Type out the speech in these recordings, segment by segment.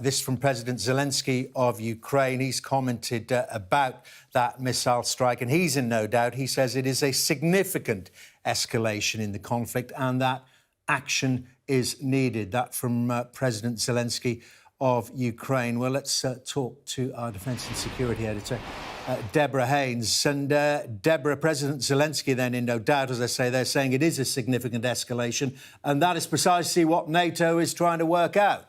This from President Zelensky of Ukraine. He's commented about that missile strike, and he's in no doubt. He says it is a significant escalation in the conflict and that action is needed. That from President Zelensky of Ukraine. Well, let's talk to our Defence and Security Editor, Deborah Haynes. And Deborah, President Zelensky then in no doubt, as I say, they're saying it is a significant escalation, and that is precisely what NATO is trying to work out.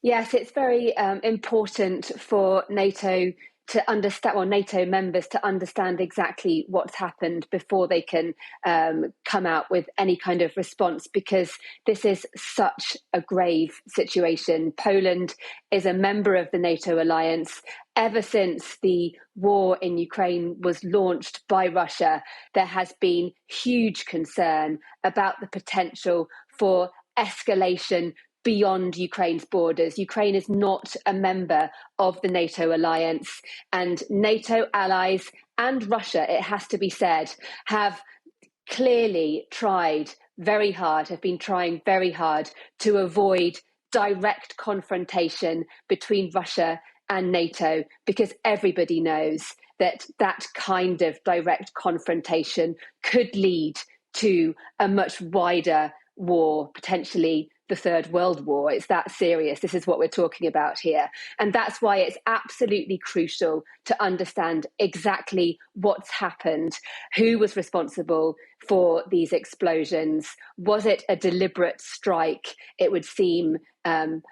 Yes, it's very important for NATO to understand, or NATO members to understand exactly what's happened before they can come out with any kind of response, because this is such a grave situation. Poland is a member of the NATO alliance. Ever since the war in Ukraine was launched by Russia, there has been huge concern about the potential for escalation beyond Ukraine's borders. Ukraine is not a member of the NATO alliance, and NATO allies and Russia, it has to be said, have clearly tried very hard, have been trying very hard to avoid direct confrontation between Russia and NATO, because everybody knows that that kind of direct confrontation could lead to a much wider war, potentially the Third World War. It's that serious. This is what we're talking about here. And that's why it's absolutely crucial to understand exactly what's happened, who was responsible for these explosions. Was it a deliberate strike? It would seem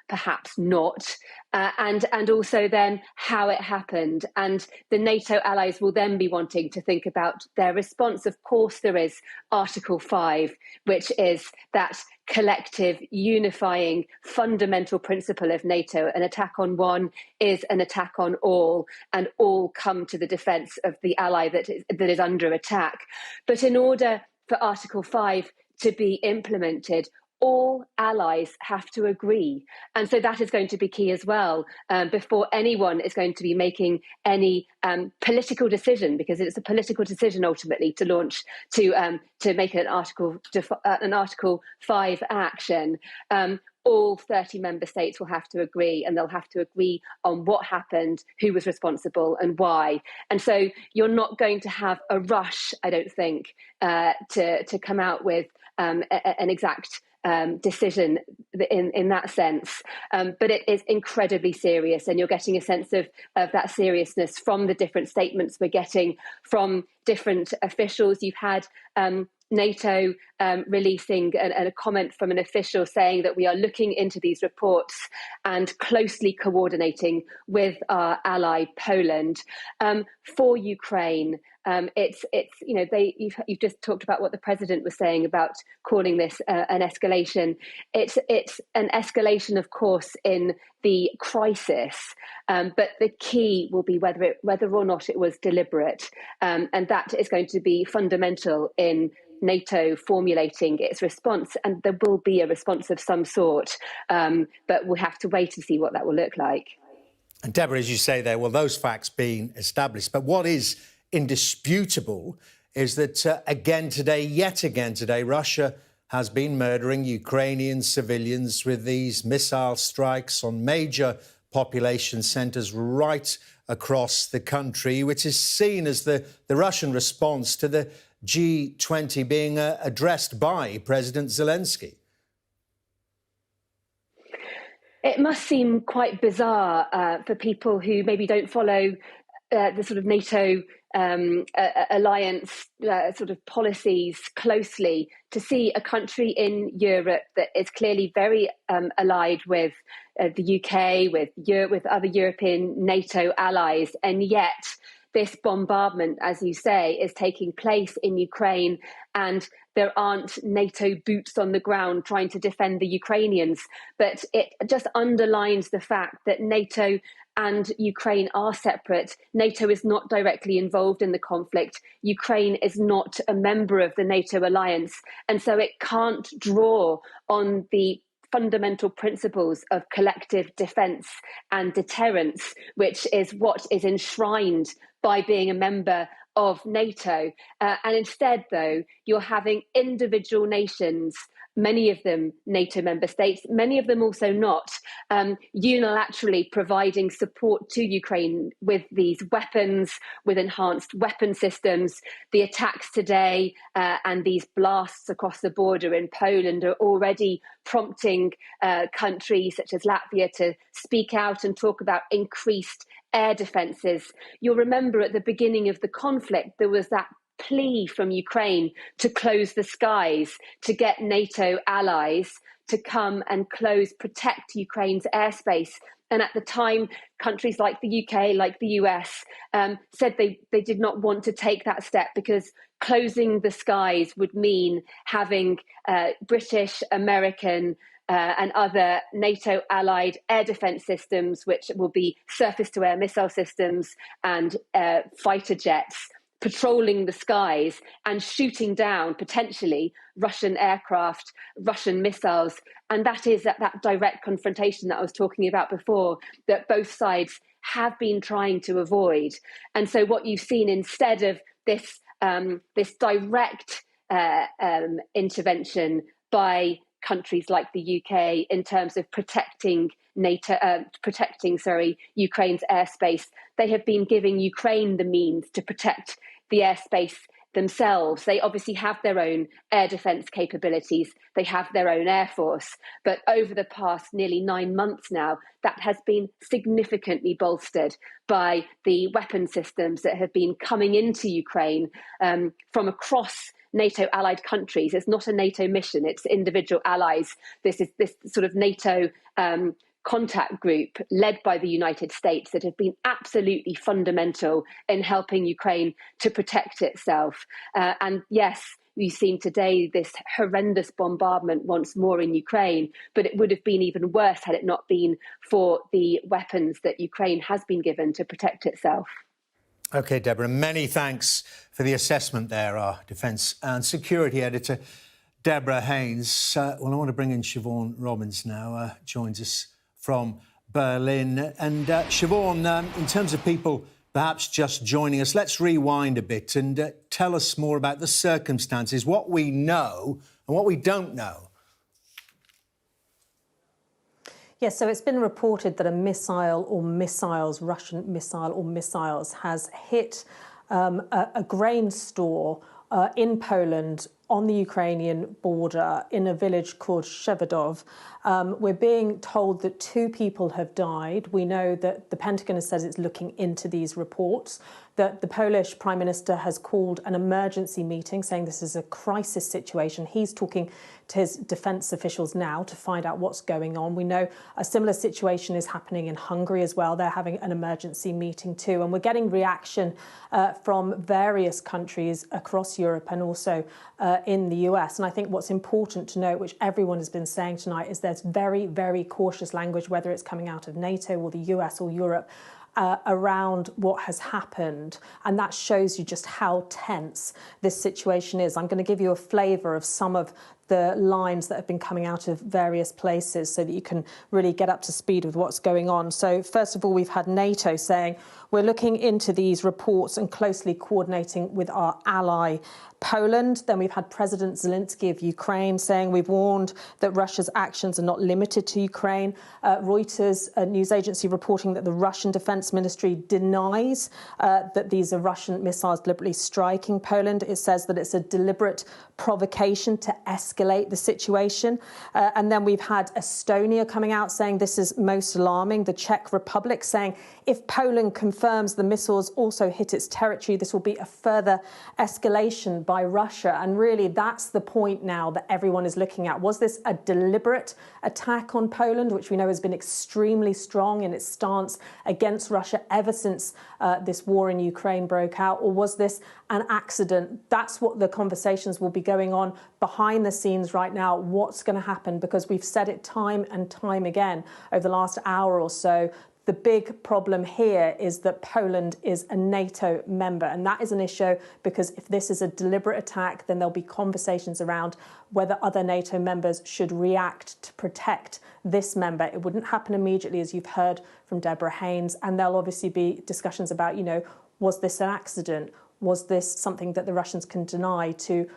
perhaps not. And also then how it happened. And the NATO allies will then be wanting to think about their response. Of course, there is Article 5, which is that collective, unifying, fundamental principle of NATO. An attack on one is an attack on all, and all come to the defence of the ally that is under attack. But in order for Article 5 to be implemented, all allies have to agree. And so that is going to be key as well, before anyone is going to be making any political decision, because it's a political decision ultimately to launch, to make an Article 5 action. All 30 member states will have to agree, and they'll have to agree on what happened, who was responsible and why. And so you're not going to have a rush, I don't think, to come out with an exact decision in that sense. But it is incredibly serious, and you're getting a sense of that seriousness from the different statements we're getting from different officials. You've had NATO releasing a comment from an official saying that we are looking into these reports and closely coordinating with our ally Poland. For Ukraine, you've just talked about what the president was saying about calling this an escalation. It's an escalation, of course, in the crisis, but the key will be whether or not it was deliberate, and that is going to be fundamental in NATO formulating its response, and there will be a response of some sort, but we'll have to wait and see what that will look like. And Deborah, as you say there, well, those facts being established, but what is indisputable is that yet again today, Russia has been murdering Ukrainian civilians with these missile strikes on major population centres right across the country, which is seen as the Russian response to the G20 being addressed by President Zelensky. It must seem quite bizarre for people who maybe don't follow the sort of NATO alliance sort of policies closely, to see a country in Europe that is clearly very allied with the UK, with other European NATO allies, and yet this bombardment, as you say, is taking place in Ukraine, and there aren't NATO boots on the ground trying to defend the Ukrainians. But it just underlines the fact that NATO and Ukraine are separate. NATO is not directly involved in the conflict. Ukraine is not a member of the NATO alliance, and so it can't draw on the fundamental principles of collective defence and deterrence, which is what is enshrined by being a member of NATO. And instead, though, you're having individual nations many of them NATO member states, many of them also not, unilaterally providing support to Ukraine with these weapons, with enhanced weapon systems. The attacks today and these blasts across the border in Poland are already prompting countries such as Latvia to speak out and talk about increased air defences. You'll remember at the beginning of the conflict, there was that plea from Ukraine to close the skies, to get NATO allies to come and protect Ukraine's airspace. And at the time, countries like the UK, like the US, said they did not want to take that step because closing the skies would mean having British, American, and other NATO allied air defence systems, which will be surface-to-air missile systems and fighter jets, patrolling the skies and shooting down potentially Russian aircraft, Russian missiles. And that is that direct confrontation that I was talking about before, that both sides have been trying to avoid. And so what you've seen instead of this direct intervention by countries like the UK in terms of protecting Ukraine's airspace, they have been giving Ukraine the means to protect the airspace themselves. They obviously have their own air defence capabilities, they have their own air force, but over the past nearly 9 months now, that has been significantly bolstered by the weapon systems that have been coming into Ukraine from across NATO allied countries. It's not a NATO mission, it's individual allies. This is this sort of NATO contact group led by the United States that have been absolutely fundamental in helping Ukraine to protect itself. And yes, we've seen today this horrendous bombardment once more in Ukraine, but it would have been even worse had it not been for the weapons that Ukraine has been given to protect itself. OK, Deborah, many thanks for the assessment there, our Defence and Security Editor, Deborah Haynes. Well, I want to bring in Siobhan Robbins now, joins us from Berlin. And Siobhan, in terms of people perhaps just joining us, let's rewind a bit and tell us more about the circumstances, what we know and what we don't know. Yes, so it's been reported that a missile or missiles, Russian missile or missiles, has hit a grain store in Poland on the Ukrainian border in a village called Shevardov. We're being told that 2 people have died. We know that the Pentagon has said it's looking into these reports, that the Polish Prime Minister has called an emergency meeting saying this is a crisis situation. He's talking to his defence officials now to find out what's going on. We know a similar situation is happening in Hungary as well. They're having an emergency meeting too. And we're getting reaction from various countries across Europe and also in the US. And I think what's important to note, which everyone has been saying tonight, is there's very, very cautious language, whether it's coming out of NATO or the US or Europe, around what has happened. And that shows you just how tense this situation is. I'm going to give you a flavour of some of the lines that have been coming out of various places so that you can really get up to speed with what's going on. So first of all, we've had NATO saying we're looking into these reports and closely coordinating with our ally Poland. Then we've had President Zelensky of Ukraine saying we've warned that Russia's actions are not limited to Ukraine. Reuters, a news agency, reporting that the Russian Defence Ministry denies that these are Russian missiles deliberately striking Poland. It says that it's a deliberate provocation to escalate the situation. And then we've had Estonia coming out saying this is most alarming. The Czech Republic saying if Poland confirms the missiles also hit its territory, this will be a further escalation by Russia. And really, that's the point now that everyone is looking at. Was this a deliberate attack on Poland, which we know has been extremely strong in its stance against Russia ever since this war in Ukraine broke out? Or was this an accident? That's what the conversations will be going on behind the scenes right now. What's going to happen? Because we've said it time and time again over the last hour or so. The big problem here is that Poland is a NATO member, and that is an issue because if this is a deliberate attack, then there'll be conversations around whether other NATO members should react to protect this member. It wouldn't happen immediately, as you've heard from Deborah Haynes, and there'll obviously be discussions about, was this an accident? Was this something that the Russians can deny to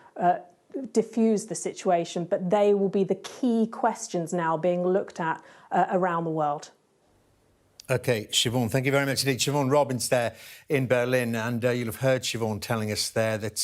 diffuse the situation, but they will be the key questions now being looked at around the world. OK, Siobhan, thank you very much indeed. Siobhan Robbins there in Berlin, and you'll have heard Siobhan telling us there that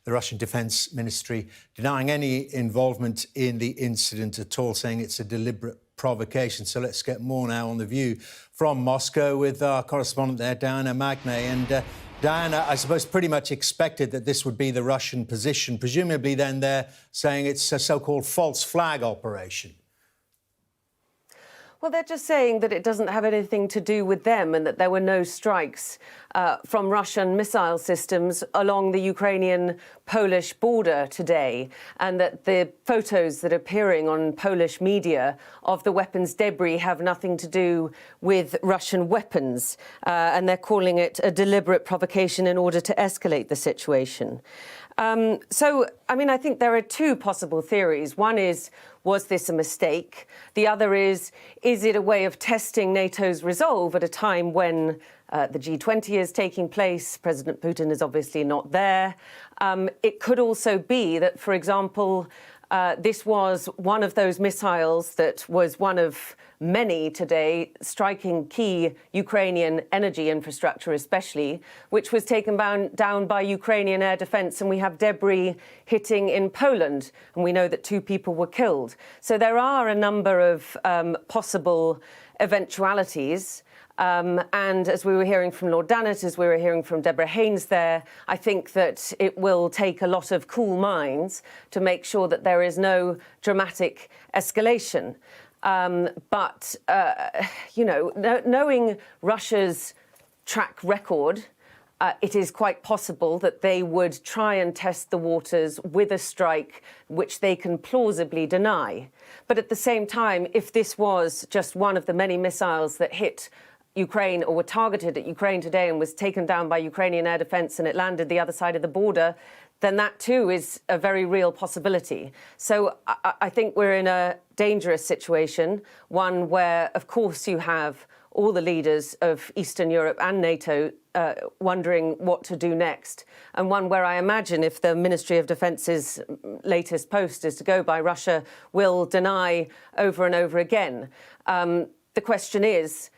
the Russian Defence Ministry denying any involvement in the incident at all, saying it's a deliberate provocation. So let's get more now on the view from Moscow with our correspondent there, Diana Magnay. And Diana, I suppose pretty much expected that this would be the Russian position. Presumably then they're saying it's a so-called false flag operation. Well, they're just saying that it doesn't have anything to do with them and that there were no strikes from Russian missile systems along the Ukrainian-Polish border today, and that the photos that are appearing on Polish media of the weapons debris have nothing to do with Russian weapons, and they're calling it a deliberate provocation in order to escalate the situation. So, I mean, I think there are two possible theories. One is, was this a mistake? The other is it a way of testing NATO's resolve at a time when the G20 is taking place? President Putin is obviously not there. It could also be that, for example, this was one of those missiles that was one of many today striking key Ukrainian energy infrastructure, especially, which was taken down by Ukrainian air defence. And we have debris hitting in Poland, and we know that 2 people were killed. So there are a number of possible eventualities. And as we were hearing from Lord Dannatt, as we were hearing from Deborah Haynes there, I think that it will take a lot of cool minds to make sure that there is no dramatic escalation. But, you know, knowing Russia's track record, it is quite possible that they would try and test the waters with a strike which they can plausibly deny. But at the same time, if this was just one of the many missiles that hit Ukraine or were targeted at Ukraine today and was taken down by Ukrainian air defence and it landed the other side of the border, then that too is a very real possibility. So I think we're in a dangerous situation, one where, of course, you have all the leaders of Eastern Europe and NATO wondering what to do next, and one where I imagine if the Ministry of Defence's latest post is to go by, Russia will deny over and over again. The question is,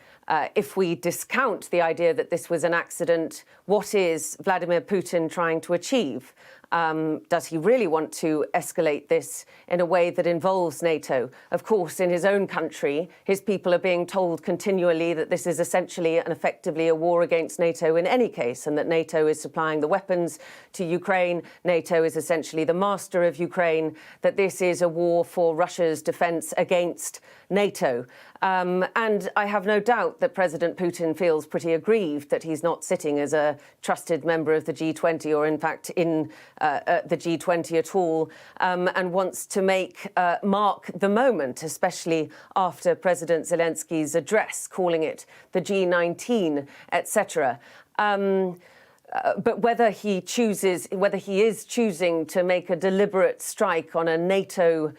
if we discount the idea that this was an accident, what is Vladimir Putin trying to achieve? Does he really want to escalate this in a way that involves NATO? Of course, in his own country, his people are being told continually that this is essentially and effectively a war against NATO in any case, and that NATO is supplying the weapons to Ukraine. NATO is essentially the master of Ukraine, that this is a war for Russia's defence against NATO. And I have no doubt that President Putin feels pretty aggrieved that he's not sitting as a trusted member of the G20 or, in fact, in the G20 at all, and wants to mark the moment, especially after President Zelensky's address, calling it the G19, etc. But whether he is choosing to make a deliberate strike on a NATO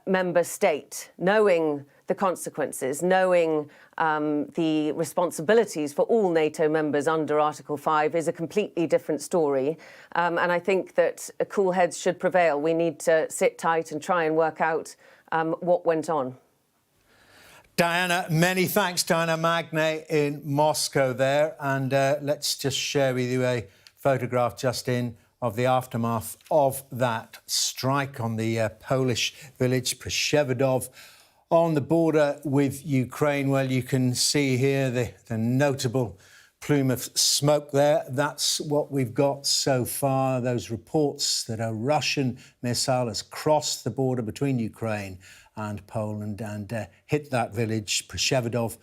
member state, knowing the consequences, knowing the responsibilities for all NATO members under Article 5 is a completely different story. And I think that cool heads should prevail. We need to sit tight and try and work out what went on. Diana, many thanks. Diana Magnay in Moscow there. And let's just share with you a photograph just in of the aftermath of that strike on the Polish village Przewodów on the border with Ukraine. Well, you can see here the notable plume of smoke there. That's what we've got so far. Those reports that a Russian missile has crossed the border between Ukraine and Poland and hit that village, Przewodów,